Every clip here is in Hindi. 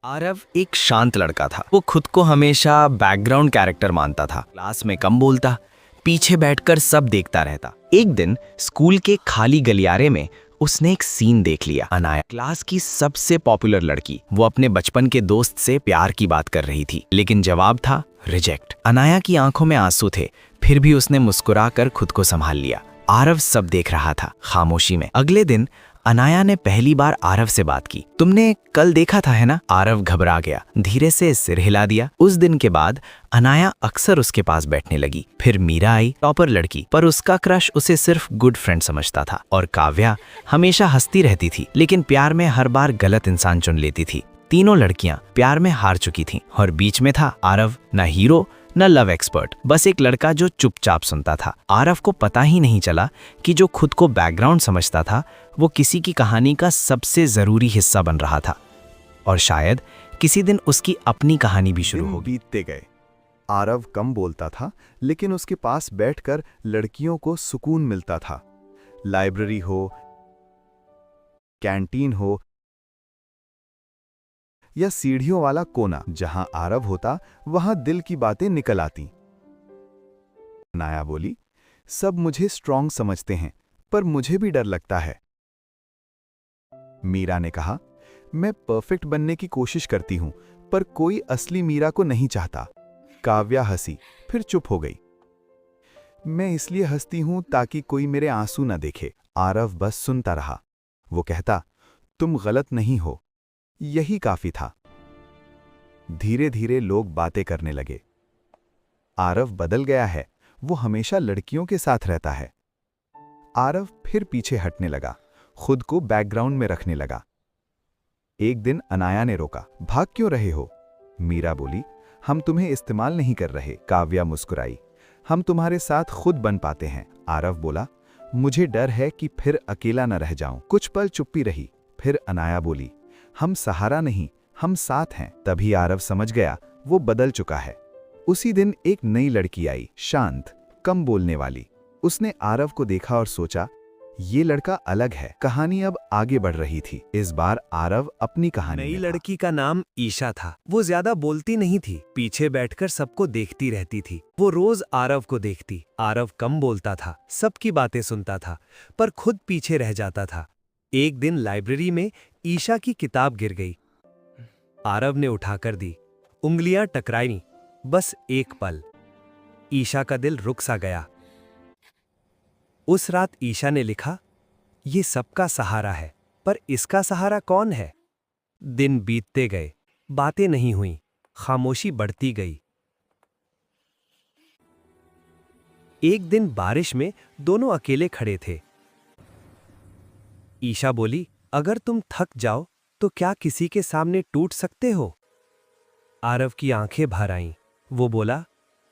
आरव एक शांत लड़का था। वो खुद को हमेशा बैकग्राउंड कैरेक्टर मानता था। क्लास में कम बोलता, पीछे बैठकर सब देखता रहता। एक दिन स्कूल के खाली गलियारे में उसने एक सीन देख लिया। अनाया, क्लास की सबसे पॉपुलर लड़की, वो अपने बचपन के दोस्त से प्यार की बात कर रही थी, लेकिन जवाब था रिजेक्ट। अनाया की आंखों में आंसू थे, फिर भी उसने मुस्कुराकर खुद को संभाल लिया। आरव सब देख रहा था, खामोशी में। अगले दिन अनाया ने पहली बार आरव से बात की। तुमने कल देखा था है ना? आरव घबरा गया, धीरे से सिर हिला दिया। उस दिन के बाद अनाया अक्सर उसके पास बैठने लगी। फिर मीरा आई, टॉपर लड़की, पर उसका क्रश उसे सिर्फ गुड फ्रेंड समझता था। और काव्या हमेशा हंसती रहती थी, लेकिन प्यार में हर बार गलत इंसान चुन लेती थी। तीनों लड़कियां प्यार में हार चुकी थीं, और बीच में था आरव, न हीरो न लव एक्सपर्ट, बस एक लड़का जो चुपचाप सुनता था। आरव को पता ही नहीं चला कि जो खुद को बैकग्राउंड समझता था, वो किसी की कहानी का सबसे जरूरी हिस्सा बन रहा था। और शायद किसी दिन उसकी अपनी कहानी भी शुरू होगी। बीतते गए। आरव कम बोलता था, लेकिन उसके पास बैठकर लड़कियों को सुकून मिलता था। लाइब्रेरी हो, कैंटीन हो या सीढ़ियों वाला कोना, जहां आरव होता वहां दिल की बातें निकल आती। अनाया बोली, सब मुझे स्ट्रांग समझते हैं, पर मुझे भी डर लगता है। मीरा ने कहा, मैं परफेक्ट बनने की कोशिश करती हूं, पर कोई असली मीरा को नहीं चाहता। काव्या हंसी, फिर चुप हो गई। मैं इसलिए हंसती हूं ताकि कोई मेरे आंसू न देखे। आरव बस सुनता रहा। वो कहता, तुम गलत नहीं हो, यही काफी था। धीरे धीरे लोग बातें करने लगे। आरव बदल गया है, वो हमेशा लड़कियों के साथ रहता है। आरव फिर पीछे हटने लगा, खुद को बैकग्राउंड में रखने लगा। एक दिन अनाया ने रोका, भाग क्यों रहे हो? मीरा बोली, हम तुम्हें इस्तेमाल नहीं कर रहे। काव्या मुस्कुराई, हम तुम्हारे साथ खुद बन पाते हैं। आरव बोला, मुझे डर है कि फिर अकेला न रह जाऊं। कुछ पल चुप्पी रही, फिर अनाया बोली, हम सहारा नहीं, हम साथ हैं। तभी आरव समझ गया वो बदल चुका है। उसी दिन एक नई लड़की आई, शांत, कम बोलने वाली। उसने आरव को देखा और सोचा, ये लड़का अलग है। कहानी अब आगे बढ़ रही थी। इस बार आरव अपनी कहानी नई में था। लड़की का नाम ईशा था। वो ज्यादा बोलती नहीं थी, पीछे बैठकर सबको देखती रहती थी। वो रोज आरव को देखती। आरव कम बोलता था, सबकी बातें सुनता था, पर खुद पीछे रह जाता था। एक दिन लाइब्रेरी में ईशा की किताब गिर गई। आरव ने उठाकर दी, उंगलियां टकराई। बस एक पल, ईशा का दिल रुक सा गया। उस रात ईशा ने लिखा, ये सबका सहारा है, पर इसका सहारा कौन है? दिन बीतते गए, बातें नहीं हुई, खामोशी बढ़ती गई। एक दिन बारिश में दोनों अकेले खड़े थे। ईशा बोली, अगर तुम थक जाओ तो क्या किसी के सामने टूट सकते हो? आरव की आंखें भर आईं। वो बोला,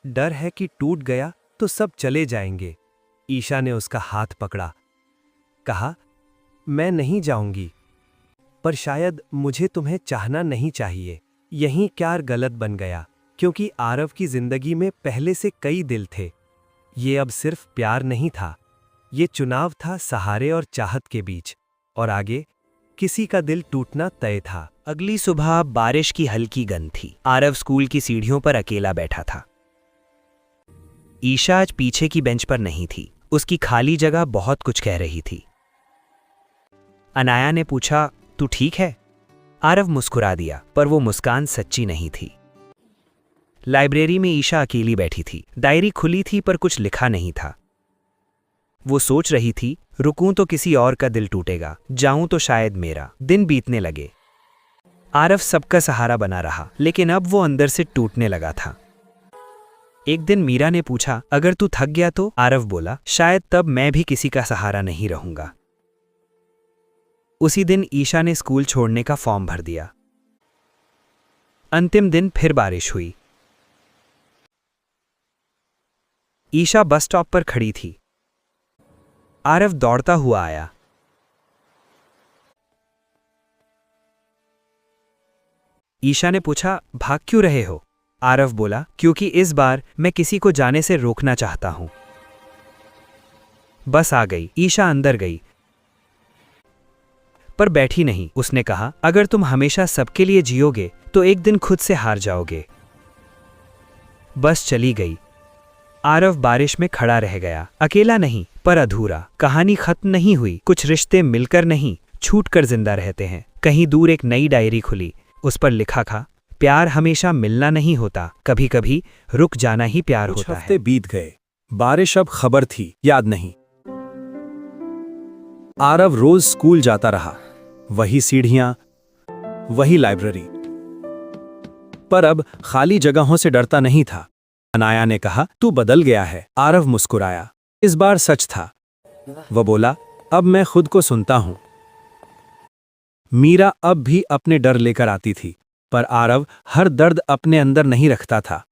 डर है कि टूट गया तो सब चले जाएंगे। ईशा ने उसका हाथ पकड़ा, कहा, मैं नहीं जाऊंगी, पर शायद मुझे तुम्हें चाहना नहीं चाहिए। यहीं प्यार गलत बन गया, क्योंकि आरव की जिंदगी में पहले से कई दिल थे। ये अब सिर्फ प्यार नहीं था, ये चुनाव था सहारे और चाहत के बीच। और आगे किसी का दिल टूटना तय था। अगली सुबह बारिश की हल्की गंध थी। आरव स्कूल की सीढ़ियों पर अकेला बैठा था। ईशा आज पीछे की बेंच पर नहीं थी। उसकी खाली जगह बहुत कुछ कह रही थी। अनाया ने पूछा, तू ठीक है? आरव मुस्कुरा दिया, पर वो मुस्कान सच्ची नहीं थी। लाइब्रेरी में ईशा अकेली बैठी थी। डायरी खुली थी, पर कुछ लिखा नहीं था। वो सोच रही थी, रुकूं तो किसी और का दिल टूटेगा, जाऊं तो शायद मेरा। दिन बीतने लगे। आरव सबका सहारा बना रहा, लेकिन अब वो अंदर से टूटने लगा था। एक दिन मीरा ने पूछा, अगर तू थक गया तो? आरव बोला, शायद तब मैं भी किसी का सहारा नहीं रहूंगा। उसी दिन ईशा ने स्कूल छोड़ने का फॉर्म भर दिया। अंतिम दिन फिर बारिश हुई। ईशा बस स्टॉप पर खड़ी थी। आरव दौड़ता हुआ आया। ईशा ने पूछा, भाग क्यों रहे हो? आरव बोला, क्योंकि इस बार मैं किसी को जाने से रोकना चाहता हूं। बस आ गई। ईशा अंदर गई। पर बैठी नहीं। उसने कहा, अगर तुम हमेशा सबके लिए जियोगे तो एक दिन खुद से हार जाओगे। बस चली गई। आरव बारिश में खड़ा रह गया, अकेला नहीं पर अधूरा। कहानी खत्म नहीं हुई। कुछ रिश्ते मिलकर नहीं, छूटकर जिंदा रहते हैं। कहीं दूर एक नई डायरी खुली, उस पर लिखा था, प्यार हमेशा मिलना नहीं होता, कभी कभी रुक जाना ही प्यार होता है। हफ्ते बीत गए। बारिश अब खबर थी, याद नहीं। आरव रोज स्कूल जाता रहा, वही सीढ़ियां, वही लाइब्रेरी। पर अब खाली जगहों से डरता नहीं था। अनाया ने कहा, तू बदल गया है। आरव मुस्कुराया। इस बार सच था। वह बोला, अब मैं खुद को सुनता हूं। मीरा अब भी अपने डर लेकर आती थी, पर आरव हर दर्द अपने अंदर नहीं रखता था।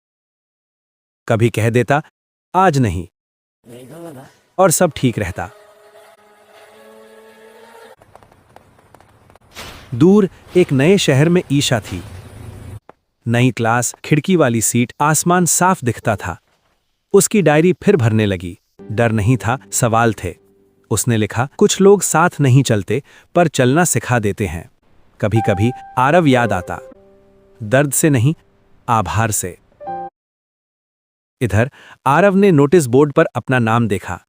कभी कह देता, आज नहीं, और सब ठीक रहता। दूर एक नए शहर में ईशा थी। नई क्लास, खिड़की वाली सीट, आसमान साफ दिखता था। उसकी डायरी फिर भरने लगी। डर नहीं था, सवाल थे। उसने लिखा, कुछ लोग साथ नहीं चलते पर चलना सिखा देते हैं। कभी कभी आरव याद आता, दर्द से नहीं, आभार से। इधर आरव ने नोटिस बोर्ड पर अपना नाम देखा,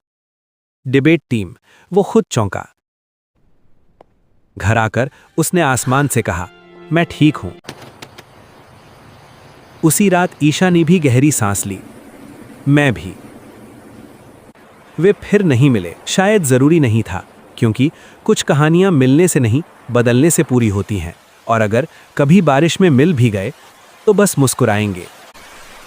डिबेट टीम। वो खुद चौंका। घर आकर उसने आसमान से कहा, मैं ठीक हूं। उसी रात ईशा ने भी गहरी सांस ली, मैं भी। वे फिर नहीं मिले। शायद जरूरी नहीं था, क्योंकि कुछ कहानियां मिलने से नहीं, बदलने से पूरी होती हैं। और अगर कभी बारिश में मिल भी गए तो बस मुस्कुराएंगे,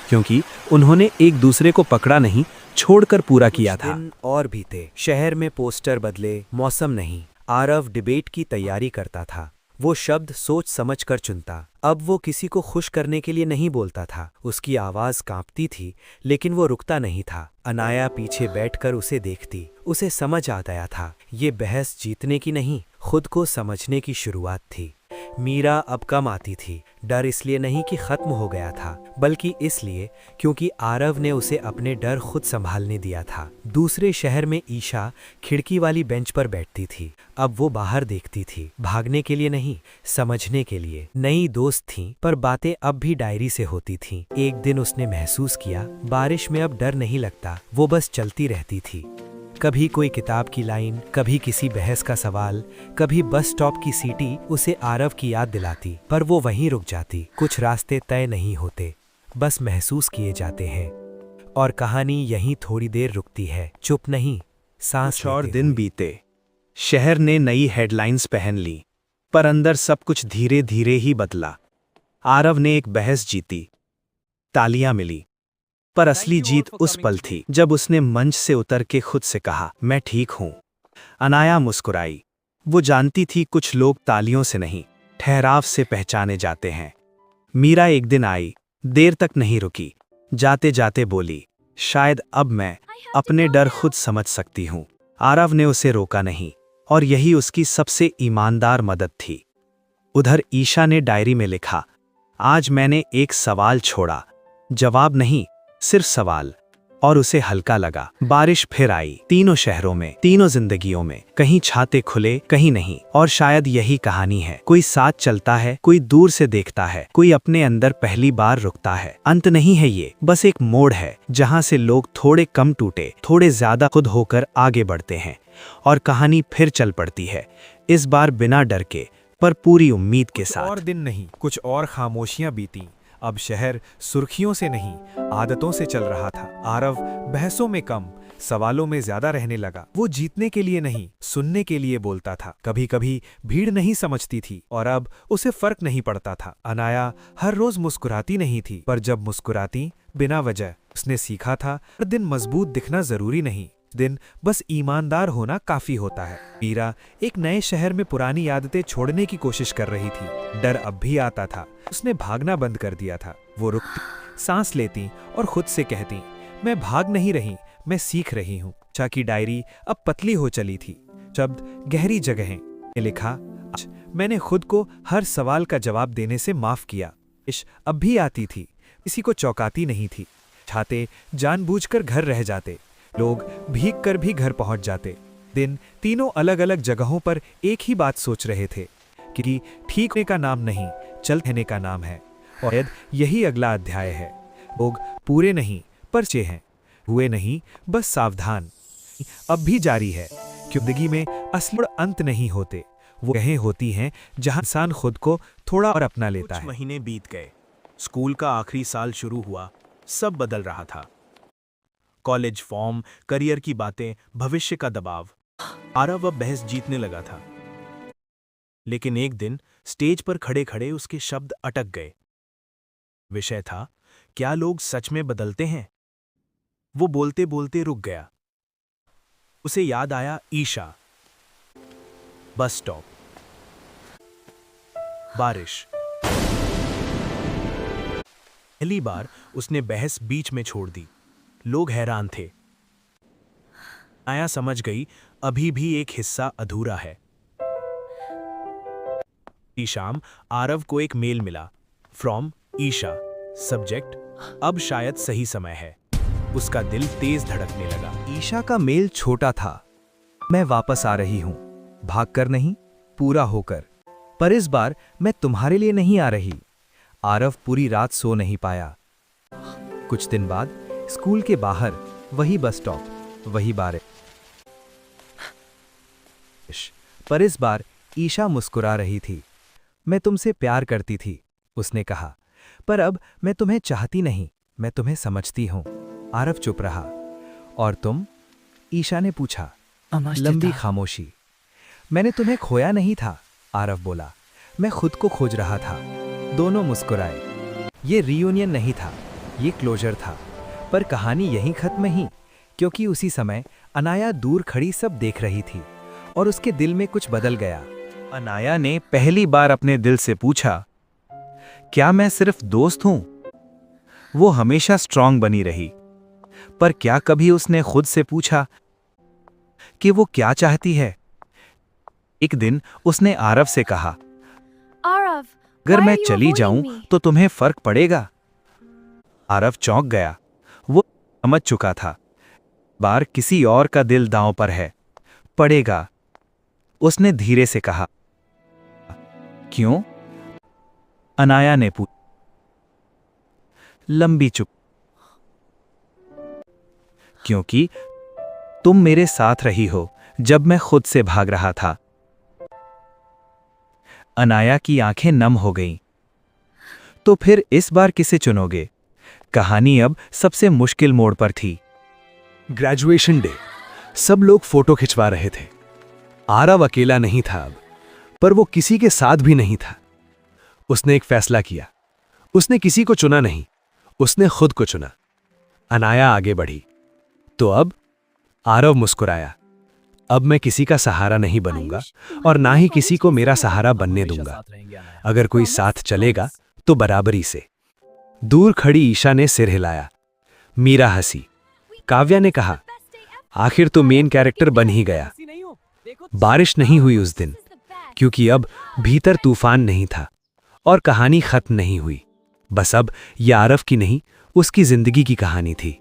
क्योंकि उन्होंने एक दूसरे को पकड़ा नहीं, छोड़कर पूरा किया था। दिन और बीते। शहर में पोस्टर बदले, मौसम नहीं। आरव डिबेट की तैयारी करता था। वो शब्द सोच समझ कर चुनता। अब वो किसी को खुश करने के लिए नहीं बोलता था। उसकी आवाज कांपती थी, लेकिन वो रुकता नहीं था। अनाया पीछे बैठकर उसे देखती। उसे समझ आ गया था, ये बहस जीतने की नहीं, खुद को समझने की शुरुआत थी। मीरा अब कम आती थी। डर इसलिए नहीं कि खत्म हो गया था, बल्कि इसलिए क्योंकि आरव ने उसे अपने डर खुद संभालने दिया था। दूसरे शहर में ईशा खिड़की वाली बेंच पर बैठती थी। अब वो बाहर देखती थी, भागने के लिए नहीं, समझने के लिए। नई दोस्त थीं, पर बातें अब भी डायरी से होती थीं। एक दिन उसने महसूस किया, बारिश में अब डर नहीं लगता, वो बस चलती रहती थी। कभी कोई किताब की लाइन, कभी किसी बहस का सवाल, कभी बस स्टॉप की सीटी उसे आरव की याद दिलाती, पर वो वहीं रुक जाती। कुछ रास्ते तय नहीं होते, बस महसूस किए जाते हैं। और कहानी यहीं थोड़ी देर रुकती है, चुप नहीं, सांस कुछ और लेते दिन हुए। बीते। शहर ने नई हेडलाइंस पहन ली, पर अंदर सब कुछ धीरे धीरे ही बदला। आरव ने एक बहस जीती, तालियां मिली, पर असली जीत उस पल थी जब उसने मंच से उतर के खुद से कहा, मैं ठीक हूं। अनाया मुस्कुराई। वो जानती थी कुछ लोग तालियों से नहीं, ठहराव से पहचाने जाते हैं। मीरा एक दिन आई, देर तक नहीं रुकी। जाते जाते बोली, शायद अब मैं अपने डर खुद समझ सकती हूं। आरव ने उसे रोका नहीं, और यही उसकी सबसे ईमानदार मदद थी। उधर ईशा ने डायरी में लिखा, आज मैंने एक सवाल छोड़ा, जवाब नहीं, सिर्फ सवाल। और उसे हल्का लगा। बारिश फिर आई, तीनों शहरों में, तीनों जिंदगियों में। कहीं छाते खुले, कहीं नहीं। और शायद यही कहानी है, कोई साथ चलता है, कोई दूर से देखता है, कोई अपने अंदर पहली बार रुकता है। अंत नहीं है ये, बस एक मोड़ है, जहां से लोग थोड़े कम टूटे, थोड़े ज्यादा खुद होकर आगे बढ़ते हैं। और कहानी फिर चल पड़ती है, इस बार बिना डर के, पर पूरी उम्मीद के साथ। और दिन नहीं, कुछ और खामोशियां बीती। अब शहर सुर्खियों से नहीं, आदतों से चल रहा था। आरव बहसों में कम, सवालों में ज्यादा रहने लगा। वो जीतने के लिए नहीं, सुनने के लिए बोलता था। कभी कभी भीड़ नहीं समझती थी, और अब उसे फर्क नहीं पड़ता था। अनाया हर रोज मुस्कुराती नहीं थी, पर जब मुस्कुराती, बिना वजह। उसने सीखा था, हर दिन मजबूत दिखना जरूरी नहीं, दिन बस ईमानदार होना काफी होता है। मीरा एक नए शहर में पुरानी आदतें छोड़ने की कोशिश कर रही थी। डर अब भी आता था। उसने भागना बंद कर दिया था। वो रुकती, सांस लेती और खुद से कहती, मैं भाग नहीं रही, मैं सीख रही हूँ। चा की डायरी अब पतली हो चली थी। शब्द गहरी जगहें लिखा, आज मैंने खुद को हर सवाल का जवाब देने से माफ किया। इश अब भी आती थी, किसी को चौंकाती नहीं थी। छाते जानबूझकर घर रह जाते, लोग भीग कर भी घर पहुंच जाते। दिन तीनों अलग अलग जगहों पर एक ही बात सोच रहे थे कि ठीक होने का नाम नहीं, चल रहने का नाम है। और शायद यही अगला अध्याय है। लोग पूरे नहीं पर चे हैं, हुए नहीं बस सावधान। अब भी जारी है, क्योंकि जिंदगी में असली अंत नहीं होते, वो कहीं होती हैं जहां इंसान खुद को थोड़ा और अपना लेता कुछ है। महीने बीत गए। स्कूल का आखिरी साल शुरू हुआ। सब बदल रहा था। कॉलेज फॉर्म, करियर की बातें, भविष्य का दबाव। आरव अब बहस जीतने लगा था। लेकिन एक दिन स्टेज पर खड़े खड़े उसके शब्द अटक गए। विषय था, क्या लोग सच में बदलते हैं? वो बोलते बोलते रुक गया। उसे याद आया ईशा। बस स्टॉप, बारिश। पहली बार उसने बहस बीच में छोड़ दी। लोग हैरान थे। आया समझ गई, अभी भी एक हिस्सा अधूरा है। इसी शाम आरव को एक मेल मिला, फ्रॉम ईशा। सब्जेक्ट, अब शायद सही समय है। उसका दिल तेज धड़कने लगा। ईशा का मेल छोटा था। मैं वापस आ रही हूं, भागकर नहीं, पूरा होकर। पर इस बार मैं तुम्हारे लिए नहीं आ रही। आरव पूरी रात सो नहीं पाया। कुछ दिन बाद स्कूल के बाहर वही बस स्टॉप, वही बारिश। पर इस बार ईशा मुस्कुरा रही थी। मैं तुमसे प्यार करती थी, उसने कहा, पर अब मैं तुम्हें चाहती नहीं, मैं तुम्हें समझती हूं। आरव चुप रहा। और तुम? ईशा ने पूछा। लंबी खामोशी। मैंने तुम्हें खोया नहीं था, आरव बोला, मैं खुद को खोज रहा था। दोनों मुस्कुराए। ये रियूनियन नहीं था, ये क्लोजर था। पर कहानी यहीं खत्म ही, क्योंकि उसी समय अनाया दूर खड़ी सब देख रही थी और उसके दिल में कुछ बदल गया। अनाया ने पहली बार अपने दिल से पूछा, क्या मैं सिर्फ दोस्त हूं? वो हमेशा स्ट्रांग बनी रही, पर क्या कभी उसने खुद से पूछा कि वो क्या चाहती है? एक दिन उसने आरव से कहा, Arav, अगर why मैं are you चली avoiding जाऊं me? तो तुम्हें फर्क पड़ेगा? आरव चौंक गया। वो समझ चुका था, बार किसी और का दिल दांव पर है। पड़ेगा। उसने धीरे से कहा, क्यों? अनाया ने पूछा। लंबी चुप। क्योंकि तुम मेरे साथ रही हो जब मैं खुद से भाग रहा था। अनाया की आंखें नम हो गईं। तो फिर इस बार किसे चुनोगे? कहानी अब सबसे मुश्किल मोड़ पर थी। Graduation day. सब लोग फोटो खिंचवा रहे थे। आरव अकेला नहीं था अब, पर वो किसी के साथ भी नहीं था। उसने एक फैसला किया। उसने किसी को चुना नहीं, उसने खुद को चुना। अनाया आगे बढ़ी तो अब आरव मुस्कुराया। अब मैं किसी का सहारा नहीं बनूंगा और ना ही किसी को मेरा सहारा बनने दूंगा। अगर कोई साथ चलेगा तो बराबरी से। दूर खड़ी ईशा ने सिर हिलाया। मीरा हंसी। काव्या ने कहा, आखिर तो मेन कैरेक्टर बन ही गया। बारिश नहीं हुई उस दिन, क्योंकि अब भीतर तूफान नहीं था और कहानी खत्म नहीं हुई। बस अब यह आरव की नहीं, उसकी जिंदगी की कहानी थी।